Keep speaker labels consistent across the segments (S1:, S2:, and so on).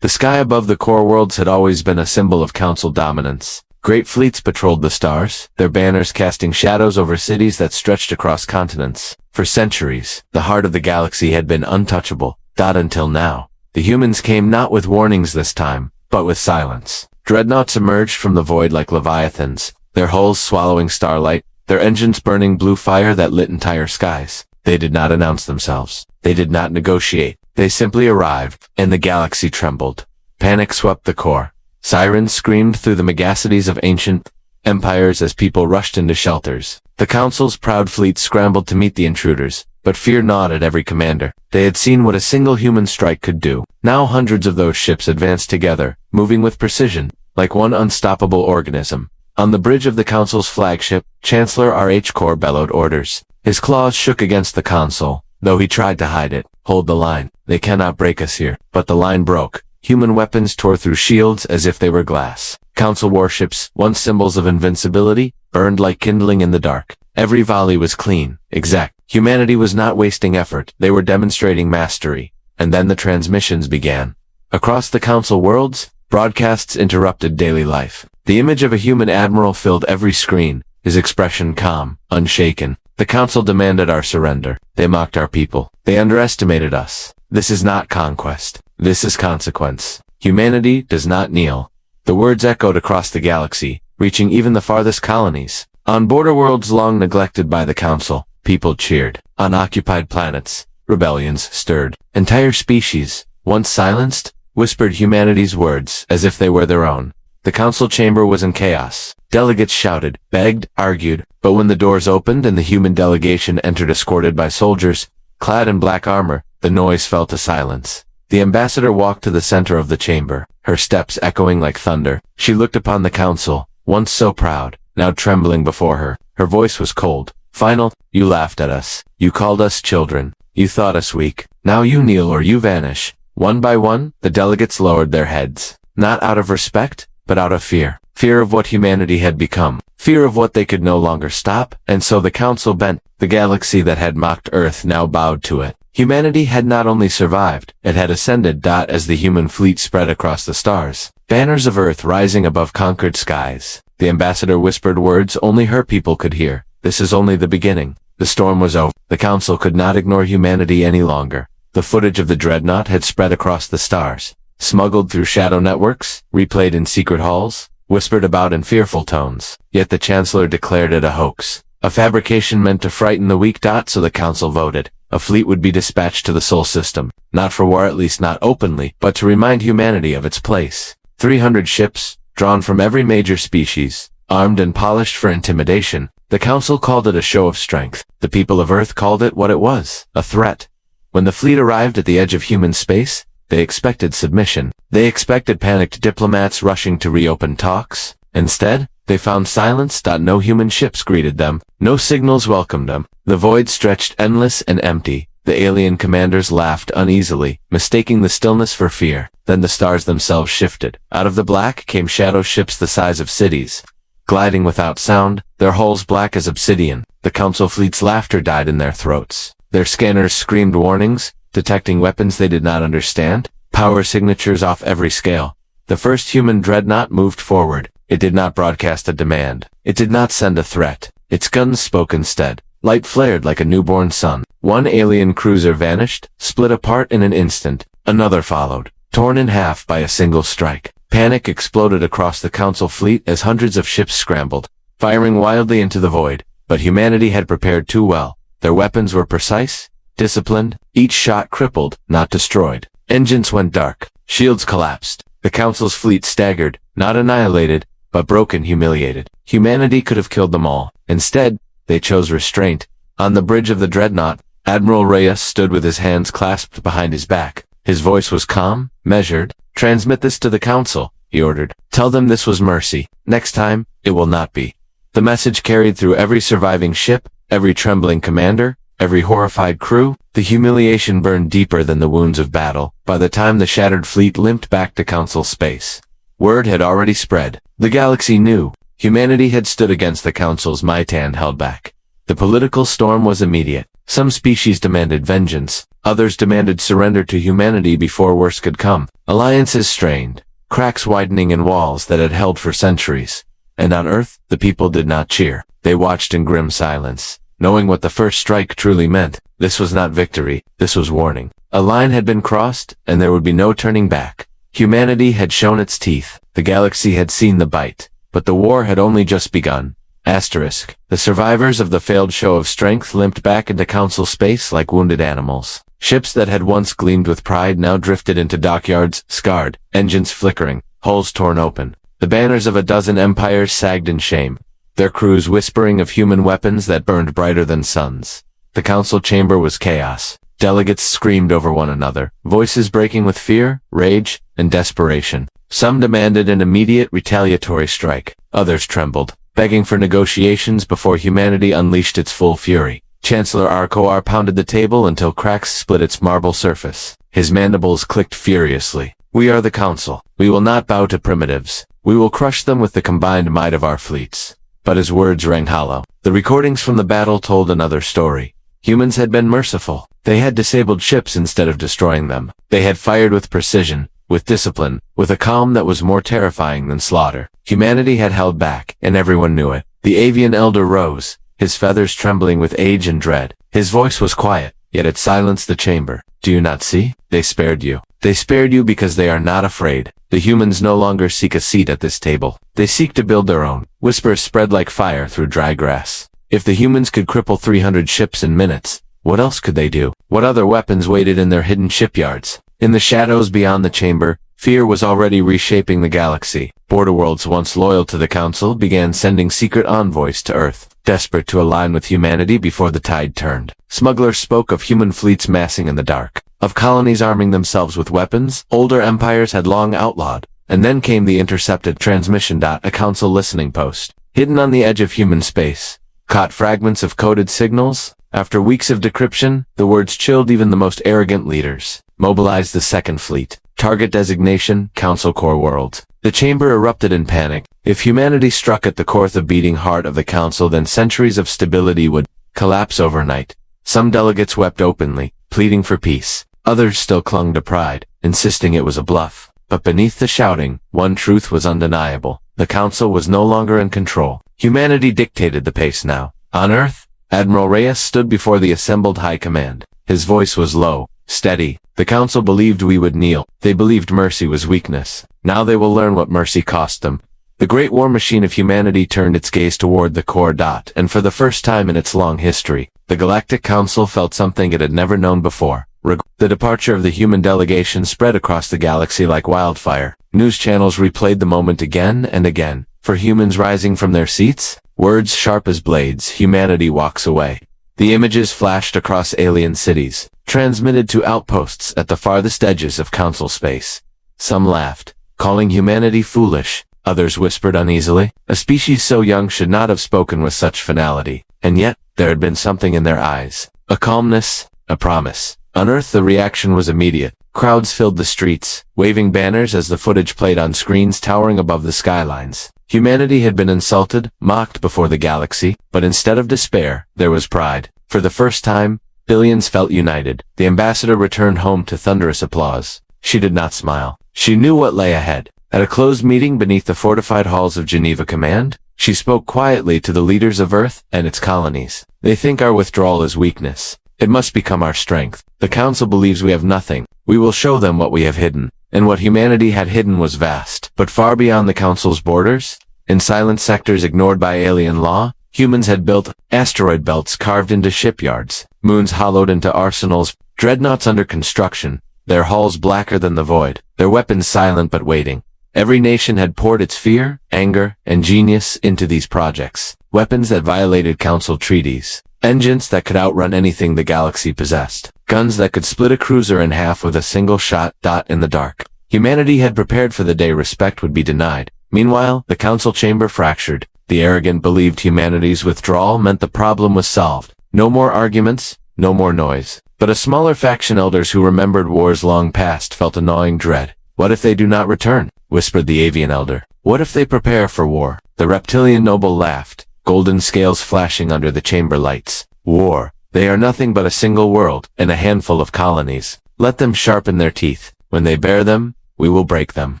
S1: The sky above the core worlds had always been a symbol of council dominance. Great fleets patrolled the stars, their banners casting shadows over cities that stretched across continents. For centuries, the heart of the galaxy had been untouchable. Until now. The humans came not with warnings this time, but with silence. Dreadnoughts emerged from the void like leviathans, their hulls swallowing starlight, their engines burning blue fire that lit entire skies. They did not announce themselves. They did not negotiate. They simply arrived, and the galaxy trembled. Panic swept the core. Sirens screamed through the megacities of ancient empires as people rushed into shelters. The Council's proud fleet scrambled to meet the intruders, but fear gnawed at every commander. They had seen what a single human strike could do. Now hundreds of those ships advanced together, moving with precision, like one unstoppable organism. On the bridge of the Council's flagship, Chancellor R.H. Core bellowed orders. His claws shook against the console, though he tried to hide it. Hold the line. They cannot break us here. But the line broke. Human weapons tore through shields as if they were glass. Council warships, once symbols of invincibility, burned like kindling in the dark. Every volley was clean, exact. Humanity was not wasting effort. They were demonstrating mastery. And then the transmissions began. Across the Council worlds, broadcasts interrupted daily life. The image of a human admiral filled every screen, his expression calm, unshaken. The Council demanded our surrender. They mocked our people. They underestimated us. This is not conquest. This is consequence. Humanity does not kneel. The words echoed across the galaxy, reaching even the farthest colonies. On border worlds long neglected by the Council, people cheered. On occupied planets, rebellions stirred. Entire species, once silenced, whispered humanity's words as if they were their own. The Council chamber was in chaos. Delegates shouted, begged, argued, but when the doors opened and the human delegation entered escorted by soldiers, clad in black armor, the noise fell to silence. The ambassador walked to the center of the chamber, her steps echoing like thunder. She looked upon the Council, once so proud, now trembling before her. Her voice was cold. Final, you laughed at us. You called us children. You thought us weak. Now you kneel or you vanish. One by one, the delegates lowered their heads. Not out of respect, but out of fear. Fear of what humanity had become. Fear of what they could no longer stop, and so the Council bent. The galaxy that had mocked Earth now bowed to it. Humanity had not only survived, it had ascended. As the human fleet spread across the stars. Banners of Earth rising above conquered skies. The ambassador whispered words only her people could hear. This is only the beginning. The storm was over. The Council could not ignore humanity any longer. The footage of the dreadnought had spread across the stars. Smuggled through shadow networks, replayed in secret halls, whispered about in fearful tones. Yet the Chancellor declared it a hoax. A fabrication meant to frighten the weak. So the Council voted. A fleet would be dispatched to the Sol system. Not for war, at least not openly, but to remind humanity of its place. 300 ships, drawn from every major species, armed and polished for intimidation. The Council called it a show of strength. The people of Earth called it what it was, a threat. When the fleet arrived at the edge of human space, they expected submission. They expected panicked diplomats rushing to reopen talks. Instead, they found silence. No human ships greeted them. No signals welcomed them. The void stretched endless and empty. The alien commanders laughed uneasily, mistaking the stillness for fear. Then the stars themselves shifted. Out of the black came shadow ships the size of cities. Gliding without sound, their hulls black as obsidian. The Council fleet's laughter died in their throats. Their scanners screamed warnings, detecting weapons they did not understand, power signatures off every scale. The first human dreadnought moved forward. It did not broadcast a demand. It did not send a threat. Its guns spoke instead. Light flared like a newborn sun. One alien cruiser vanished, split apart in an instant. Another followed, torn in half by a single strike. Panic exploded across the Council fleet as hundreds of ships scrambled, firing wildly into the void. But humanity had prepared too well. Their weapons were precise, disciplined, each shot crippled, not destroyed. Engines went dark. Shields collapsed. The Council's fleet staggered, not annihilated, but broken, humiliated. Humanity could have killed them all. Instead, they chose restraint. On the bridge of the dreadnought, Admiral Reyes stood with his hands clasped behind his back. His voice was calm, measured. Transmit this to the Council, he ordered. Tell them this was mercy. Next time, it will not be. The message carried through every surviving ship, every trembling commander, every horrified crew. The humiliation burned deeper than the wounds of battle. By the time the shattered fleet limped back to Council space, word had already spread. The galaxy knew. Humanity had stood against the Council's might and held back. The political storm was immediate. Some species demanded vengeance, others demanded surrender to humanity before worse could come. Alliances strained, cracks widening in walls that had held for centuries. And on Earth, the people did not cheer. They watched in grim silence, knowing what the first strike truly meant. This was not victory, this was warning. A line had been crossed, and there would be no turning back. Humanity had shown its teeth. The galaxy had seen the bite. But the war had only just begun. Asterisk. The survivors of the failed show of strength limped back into council space like wounded animals. Ships that had once gleamed with pride now drifted into dockyards, scarred, engines flickering, hulls torn open. The banners of a dozen empires sagged in shame, their crews whispering of human weapons that burned brighter than suns. The council chamber was chaos. Delegates screamed over one another, voices breaking with fear, rage, and desperation. Some demanded an immediate retaliatory strike. Others trembled, begging for negotiations before humanity unleashed its full fury. Chancellor Arcoar pounded the table until cracks split its marble surface. His mandibles clicked furiously. We are the council. We will not bow to primitives. We will crush them with the combined might of our fleets. But his words rang hollow. The recordings from the battle told another story. Humans had been merciful. They had disabled ships instead of destroying them. They had fired with precision, with discipline, with a calm that was more terrifying than slaughter. Humanity had held back, and everyone knew it. The avian elder rose, his feathers trembling with age and dread. His voice was quiet, yet it silenced the chamber. Do you not see? They spared you. They spared you because they are not afraid. The humans no longer seek a seat at this table. They seek to build their own. Whispers spread like fire through dry grass. If the humans could cripple 300 ships in minutes, what else could they do? What other weapons waited in their hidden shipyards? In the shadows beyond the chamber, fear was already reshaping the galaxy. Border worlds once loyal to the Council began sending secret envoys to Earth, desperate to align with humanity before the tide turned. Smugglers spoke of human fleets massing in the dark, of colonies arming themselves with weapons older empires had long outlawed. And then came the intercepted transmission. A Council listening post, hidden on the edge of human space, caught fragments of coded signals. After weeks of decryption, the words chilled even the most arrogant leaders. Mobilize the Second Fleet. Target designation, Council Core World. The chamber erupted in panic. If humanity struck at the core, the beating heart of the Council, then centuries of stability would collapse overnight. Some delegates wept openly, pleading for peace. Others still clung to pride, insisting it was a bluff. But beneath the shouting, one truth was undeniable. The Council was no longer in control. Humanity dictated the pace now. On Earth, Admiral Reyes stood before the assembled High Command. His voice was low, steady. The Council believed we would kneel. They believed mercy was weakness. Now they will learn what mercy cost them. The great war machine of humanity turned its gaze toward the core. And for the first time in its long history, the Galactic Council felt something it had never known before. The departure of the human delegation spread across the galaxy like wildfire. News channels replayed the moment again and again. For humans rising from their seats, words sharp as blades, humanity walks away. The images flashed across alien cities, transmitted to outposts at the farthest edges of Council space. Some laughed, calling humanity foolish. Others whispered uneasily. A species so young should not have spoken with such finality. And yet, there had been something in their eyes. A calmness, a promise. On Earth, the reaction was immediate. Crowds filled the streets, waving banners as the footage played on screens towering above the skylines. Humanity had been insulted, mocked before the galaxy, but instead of despair, there was pride. For the first time, billions felt united. The ambassador returned home to thunderous applause. She did not smile. She knew what lay ahead. At a closed meeting beneath the fortified halls of Geneva Command, she spoke quietly to the leaders of Earth and its colonies. They think our withdrawal is weakness. It must become our strength. The Council believes we have nothing. We will show them what we have hidden. And what humanity had hidden was vast. But far beyond the Council's borders, in silent sectors ignored by alien law, humans had built asteroid belts carved into shipyards, moons hollowed into arsenals, dreadnoughts under construction, their hulls blacker than the void, their weapons silent but waiting. Every nation had poured its fear, anger, and genius into these projects. Weapons that violated Council treaties. Engines that could outrun anything the galaxy possessed. Guns that could split a cruiser in half with a single shot. In the dark, humanity had prepared for the day respect would be denied. Meanwhile, the Council chamber fractured. The arrogant believed humanity's withdrawal meant the problem was solved. No more arguments, no more noise. But a smaller faction, elders who remembered wars long past, felt a gnawing dread. What if they do not return? Whispered the avian elder. What if they prepare for war? The reptilian noble laughed, golden scales flashing under the chamber lights. War. They are nothing but a single world, and a handful of colonies. Let them sharpen their teeth. When they bare them, we will break them.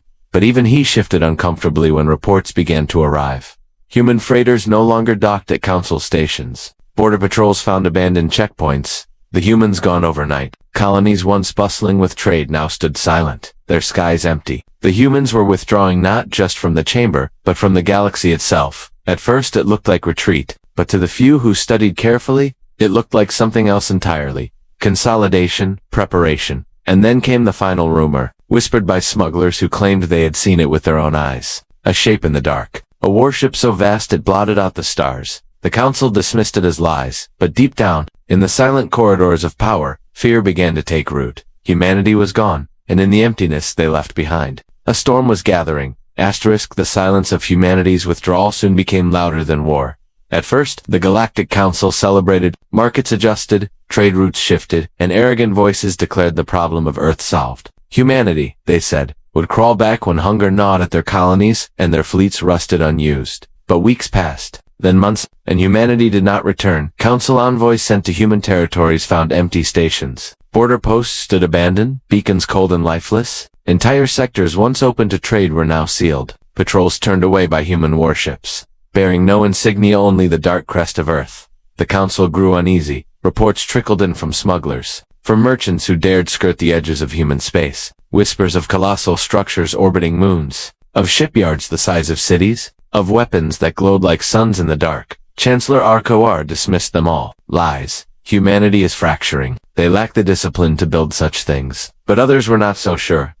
S1: But even he shifted uncomfortably when reports began to arrive. Human freighters no longer docked at council stations. Border patrols found abandoned checkpoints. The humans gone overnight. Colonies once bustling with trade now stood silent, their skies empty. The humans were withdrawing not just from the chamber, but from the galaxy itself. At first it looked like retreat, but to the few who studied carefully, it looked like something else entirely. Consolidation, preparation. And then came the final rumor, whispered by smugglers who claimed they had seen it with their own eyes. A shape in the dark. A warship so vast it blotted out the stars. The council dismissed it as lies, but deep down, in the silent corridors of power, fear began to take root. Humanity was gone, and in the emptiness they left behind, a storm was gathering. The silence of humanity's withdrawal soon became louder than war. At first, the Galactic Council celebrated, markets adjusted, trade routes shifted, and arrogant voices declared the problem of Earth solved. Humanity, they said, would crawl back when hunger gnawed at their colonies and their fleets rusted unused. But weeks passed, then months, and humanity did not return. Council envoys sent to human territories found empty stations. Border posts stood abandoned, beacons cold and lifeless. Entire sectors once open to trade were now sealed. Patrols turned away by human warships, bearing no insignia, only the dark crest of Earth. The council grew uneasy. Reports trickled in from smugglers, from merchants who dared skirt the edges of human space. Whispers of colossal structures orbiting moons, of shipyards the size of cities, of weapons that glowed like suns in the dark. Chancellor Arcoar dismissed them all. Lies. Humanity is fracturing. They lack the discipline to build such things. But others were not so sure.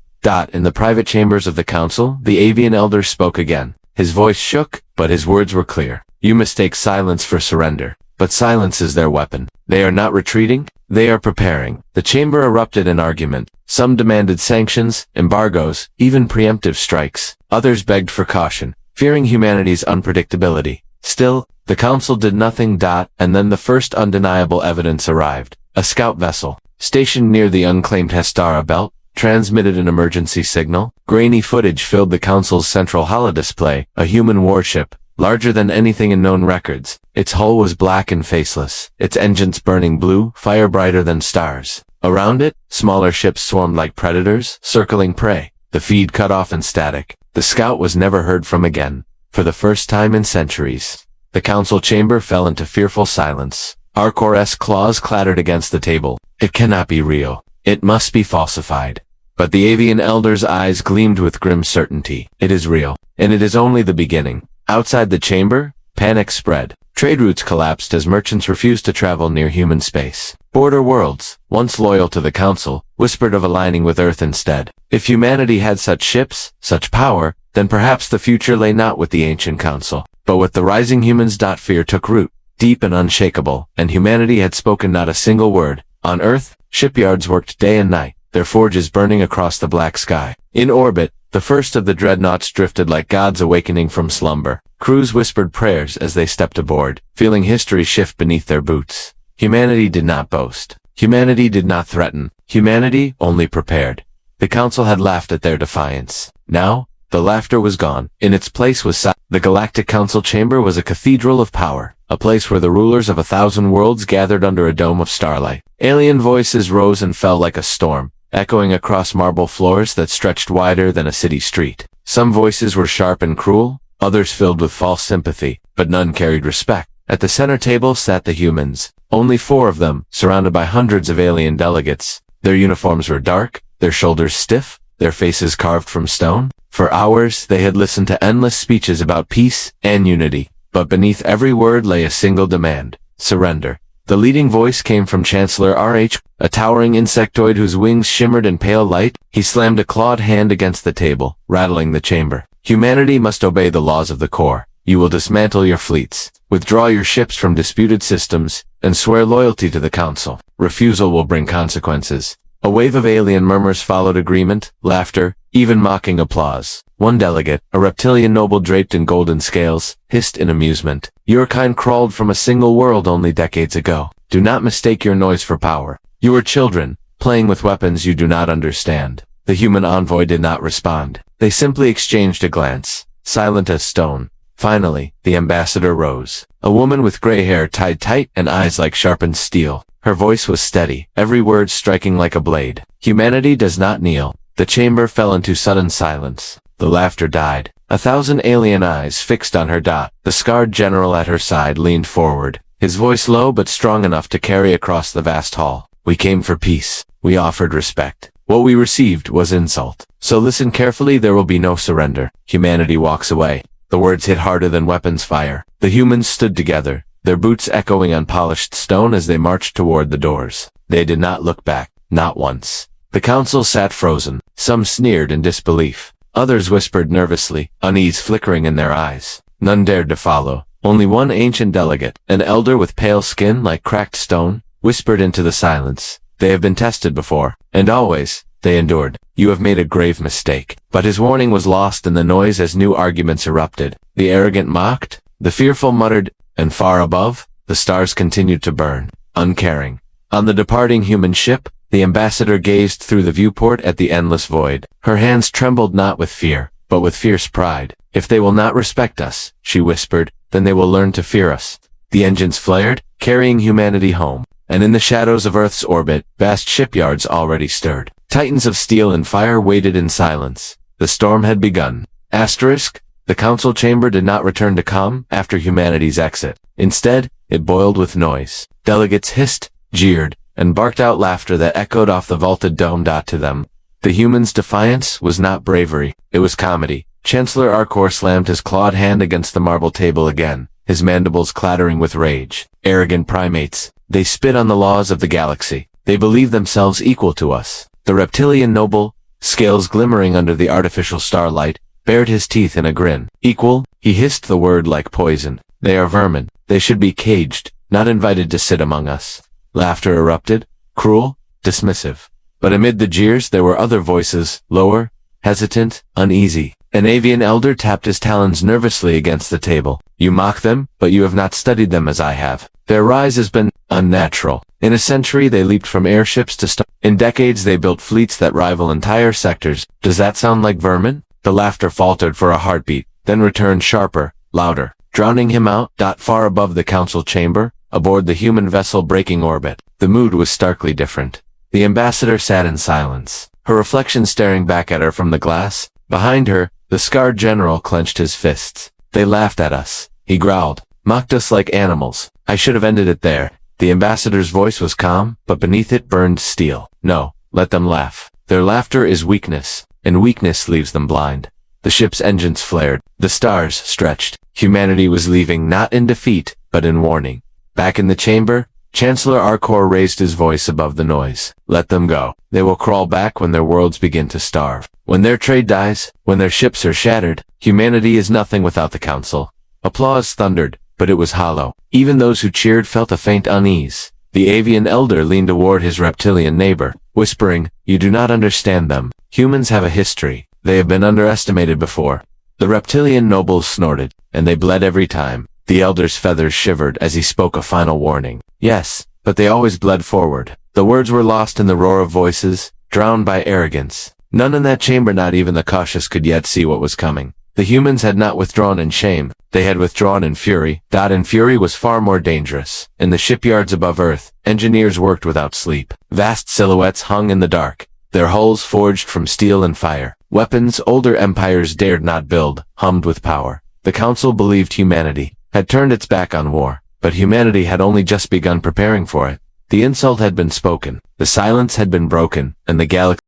S1: In the private chambers of the council, the avian elder spoke again. His voice shook, but his words were clear. You mistake silence for surrender. But silence is their weapon. They are not retreating, they are preparing. The chamber erupted in argument. Some demanded sanctions, embargoes, even preemptive strikes. Others begged for caution, fearing humanity's unpredictability. Still, the council did nothing. And then the first undeniable evidence arrived. A scout vessel, stationed near the unclaimed Hestara belt, transmitted an emergency signal. Grainy footage filled the council's central holodisplay. A human warship, larger than anything in known records. Its hull was black and faceless, its engines burning blue, fire brighter than stars. Around it, smaller ships swarmed like predators, circling prey. The feed cut off and static. The scout was never heard from again. For the first time in centuries, the council chamber fell into fearful silence. Arcor's claws clattered against the table. It cannot be real. It must be falsified. But the avian elder's eyes gleamed with grim certainty. It is real, and it is only the beginning. Outside the chamber, panic spread. Trade routes collapsed as merchants refused to travel near human space. Border worlds, once loyal to the council, whispered of aligning with Earth instead. If humanity had such ships, such power, then perhaps the future lay not with the ancient council, but with the rising humans. Fear took root, deep and unshakable, and humanity had spoken not a single word. On Earth, shipyards worked day and night, their forges burning across the black sky. In orbit, the first of the dreadnoughts drifted like gods awakening from slumber. Crews whispered prayers as they stepped aboard, feeling history shift beneath their boots. Humanity did not boast. Humanity did not threaten. Humanity only prepared. The council had laughed at their defiance. Now, the laughter was gone. In its place was Sci. The Galactic Council chamber was a cathedral of power, a place where the rulers of 1,000 worlds gathered under a dome of starlight. Alien voices rose and fell like a storm, echoing across marble floors that stretched wider than a city street. Some voices were sharp and cruel, others filled with false sympathy, but none carried respect. At the center table sat the humans, only 4 of them, surrounded by hundreds of alien delegates. Their uniforms were dark, their shoulders stiff, their faces carved from stone. For hours, they had listened to endless speeches about peace and unity, but beneath every word lay a single demand: surrender. The leading voice came from Chancellor RH, a towering insectoid whose wings shimmered in pale light. He slammed a clawed hand against the table, rattling the chamber. Humanity must obey the laws of the core. You will dismantle your fleets, withdraw your ships from disputed systems, and swear loyalty to the council. Refusal will bring consequences. A wave of alien murmurs followed agreement, laughter, even mocking applause. One delegate, a reptilian noble draped in golden scales, hissed in amusement. Your kind crawled from a single world only decades ago. Do not mistake your noise for power. You are children, playing with weapons you do not understand. The human envoy did not respond. They simply exchanged a glance, silent as stone. Finally, the ambassador rose. A woman with gray hair tied tight and eyes like sharpened steel. Her voice was steady, every word striking like a blade. Humanity does not kneel. The chamber fell into sudden silence. The laughter died. 1,000 alien eyes fixed on her. The scarred general at her side leaned forward, his voice low but strong enough to carry across the vast hall. We came for peace. We offered respect. What we received was insult. So listen carefully, there will be no surrender. Humanity walks away. The words hit harder than weapons fire. The humans stood together, their boots echoing on polished stone as they marched toward the doors. They did not look back, not once. The council sat frozen. Some sneered in disbelief. Others whispered nervously, unease flickering in their eyes. None dared to follow. Only one ancient delegate, an elder with pale skin like cracked stone, whispered into the silence. They have been tested before, and always, they endured. You have made a grave mistake. But his warning was lost in the noise as new arguments erupted. The arrogant mocked, the fearful muttered, and far above, the stars continued to burn, uncaring. On the departing human ship, the ambassador gazed through the viewport at the endless void. Her hands trembled not with fear, but with fierce pride. If they will not respect us, she whispered, then they will learn to fear us. The engines flared, carrying humanity home. And in the shadows of Earth's orbit, vast shipyards already stirred. Titans of steel and fire waited in silence. The storm had begun. The council chamber did not return to calm after humanity's exit. Instead, it boiled with noise. Delegates hissed, jeered, and barked out laughter that echoed off the vaulted dome. To them, the humans' defiance was not bravery, it was comedy. Chancellor Arcor slammed his clawed hand against the marble table again, his mandibles clattering with rage. Arrogant primates. They spit on the laws of the galaxy. They believe themselves equal to us. The reptilian noble, scales glimmering under the artificial starlight, bared his teeth in a grin. Equal? He hissed the word like poison. They are vermin. They should be caged, not invited to sit among us. Laughter erupted, cruel, dismissive. But amid the jeers there were other voices, lower, hesitant, uneasy. An avian elder tapped his talons nervously against the table. You mock them, but you have not studied them as I have. Their rise has been unnatural. In a century they leaped from airships to stars. In decades they built fleets that rival entire sectors. Does that sound like vermin? The laughter faltered for a heartbeat, then returned sharper, louder, drowning him out. Far above the council chamber, aboard the human vessel breaking orbit, the mood was starkly different. The ambassador sat in silence, her reflection staring back at her from the glass. Behind her, the scarred general clenched his fists. They laughed at us, he growled, mocked us like animals. I should have ended it there. The ambassador's voice was calm, but beneath it burned steel. No, let them laugh. Their laughter is weakness, and weakness leaves them blind. The ship's engines flared. The stars stretched. Humanity was leaving not in defeat, but in warning. Back in the chamber, Chancellor Arcor raised his voice above the noise. Let them go. They will crawl back when their worlds begin to starve. When their trade dies, when their ships are shattered, humanity is nothing without the council. Applause thundered, but it was hollow. Even those who cheered felt a faint unease. The avian elder leaned toward his reptilian neighbor, whispering, You do not understand them. Humans have a history. They have been underestimated before. The reptilian nobles snorted, and they bled every time. The elder's feathers shivered as he spoke a final warning. Yes, but they always bled forward. The words were lost in the roar of voices, drowned by arrogance. None in that chamber, not even the cautious, could yet see what was coming. The humans had not withdrawn in shame. They had withdrawn in fury. And fury was far more dangerous. In the shipyards above Earth, engineers worked without sleep. Vast silhouettes hung in the dark, their hulls forged from steel and fire. Weapons older empires dared not build, hummed with power. The council believed humanity had turned its back on war, but humanity had only just begun preparing for it. The insult had been spoken, the silence had been broken, and the galaxy